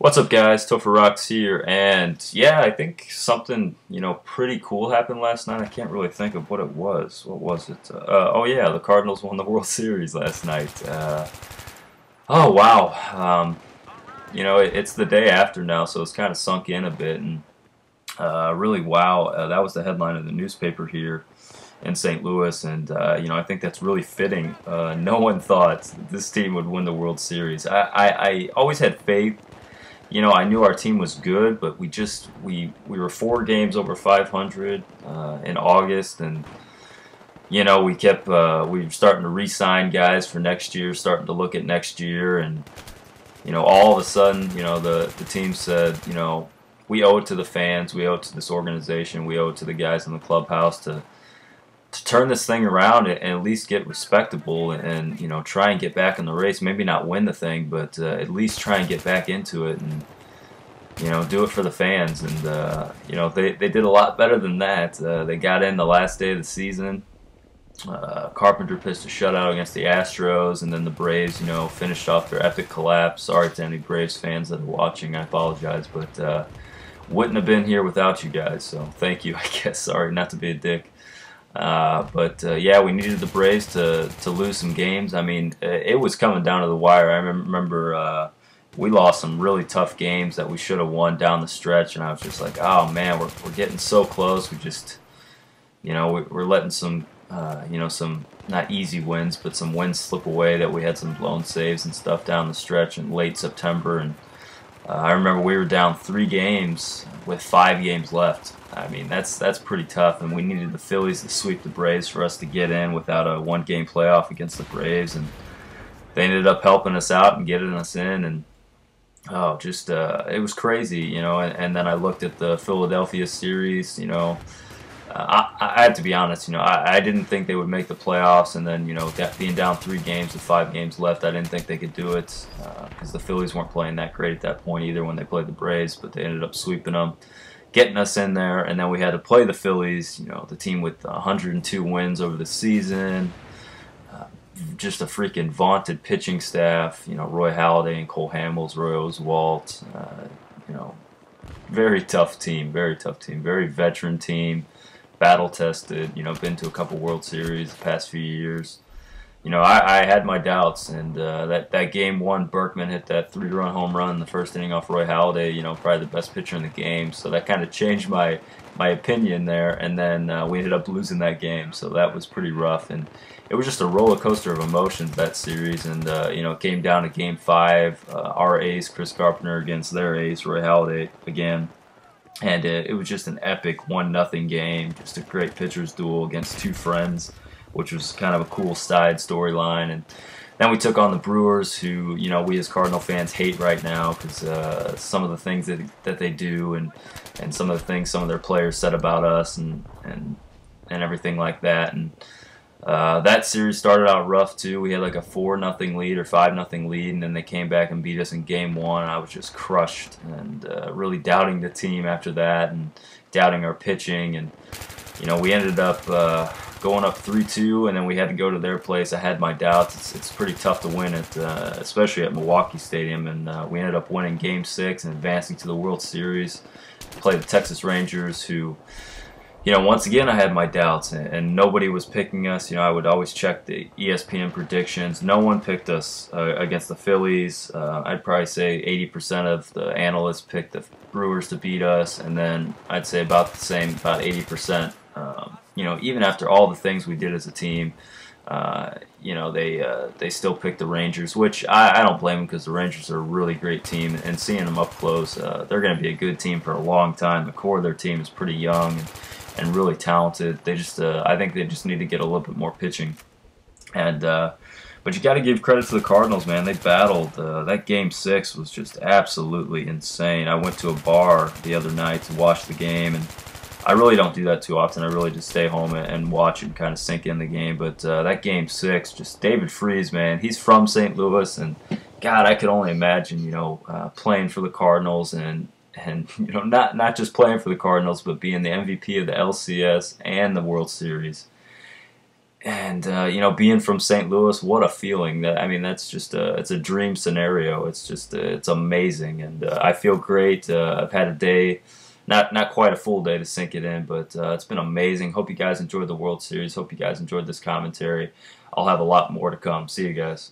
What's up, guys? Topher Rocks here, and yeah, I think something pretty cool happened last night. I can't really think of what it was. What was it? Oh yeah, the Cardinals won the World Series last night. Oh wow, it's the day after now, so it's kind of sunk in a bit, and really wow, that was the headline of the newspaper here in St. Louis, and I think that's really fitting. No one thought this team would win the World Series. I always had faith. I knew our team was good, but we were 4 games over 500 in August, and we were starting to re-sign guys for next year, starting to look at next year, and all of a sudden, the team said, we owe it to the fans, we owe it to this organization, we owe it to the guys in the clubhouse to turn this thing around and at least get respectable and try and get back in the race. Maybe not win the thing, but at least try and get back into it and do it for the fans. And they did a lot better than that. They got in the last day of the season. Carpenter pitched a shutout against the Astros, and then the Braves finished off their epic collapse. Sorry to any Braves fans that are watching, I apologize, but wouldn't have been here without you guys, so thank you, I guess. Sorry, not to be a dick. Yeah, we needed the Braves to lose some games. I mean, it was coming down to the wire. I remember we lost some really tough games that we should have won down the stretch, and I was just like, oh man, we're getting so close. We just, we're letting some, some not easy wins, but some wins slip away. That we had some blown saves and stuff down the stretch in late September, and I remember we were down 3 games with 5 games left. I mean, that's pretty tough, and we needed the Phillies to sweep the Braves for us to get in without a 1-game playoff against the Braves, and they ended up helping us out and getting us in, and it was crazy, and then I looked at the Philadelphia series, I have to be honest, I didn't think they would make the playoffs, and then, being down 3 games with 5 games left, I didn't think they could do it, because the Phillies weren't playing that great at that point either when they played the Braves, but they ended up sweeping them, getting us in there, and then we had to play the Phillies, the team with 102 wins over the season, just a freaking vaunted pitching staff, Roy Halladay and Cole Hamels, Roy Oswalt, very tough team, very veteran team, battle-tested, been to a couple World Series the past few years. I had my doubts, and that game 1, Berkman hit that 3-run home run in the first inning off Roy Halladay, probably the best pitcher in the game, so that kind of changed my opinion there, and then we ended up losing that game, so that was pretty rough, and it was just a roller coaster of emotions, that series, and it came down to Game 5, our ace, Chris Carpenter, against their ace, Roy Halladay, again. And it was just an epic 1-0 game, just a great pitcher's duel against 2 friends, which was kind of a cool side storyline. And then we took on the Brewers, who we as Cardinal fans hate right now because some of the things that they do and some of the things some of their players said about us and everything like that. And that series started out rough too. We had like a 4-0 lead or 5-0 lead, and then they came back and beat us in Game 1. I was just crushed and really doubting the team after that and doubting our pitching. And we ended up going up 3-2, and then we had to go to their place. I had my doubts. It's pretty tough to win it, especially at Milwaukee Stadium. And we ended up winning Game 6 and advancing to the World Series. Played the Texas Rangers, who, once again, I had my doubts, and nobody was picking us. I would always check the ESPN predictions. No one picked us against the Phillies. I'd probably say 80% of the analysts picked the Brewers to beat us, and then I'd say about the same, about 80%. Even after all the things we did as a team, they still picked the Rangers, which I don't blame them because the Rangers are a really great team, and seeing them up close, they're going to be a good team for a long time. The core of their team is pretty young and really talented. They just, I think they just need to get a little bit more pitching. And but you got to give credit to the Cardinals, man. They battled. That Game 6 was just absolutely insane. I went to a bar the other night to watch the game, and I really don't do that too often. I really just stay home and watch and kind of sink in the game. But that Game 6, just David Freese, man, he's from St. Louis, and God, I could only imagine, playing for the Cardinals and not just playing for the Cardinals, but being the MVP of the LCS and the World Series. And being from St. Louis, what a feeling! That I mean, that's just it's a dream scenario. It's just it's amazing, and I feel great. I've had a day, not quite a full day to sink it in, but it's been amazing. Hope you guys enjoyed the World Series. Hope you guys enjoyed this commentary. I'll have a lot more to come. See you guys.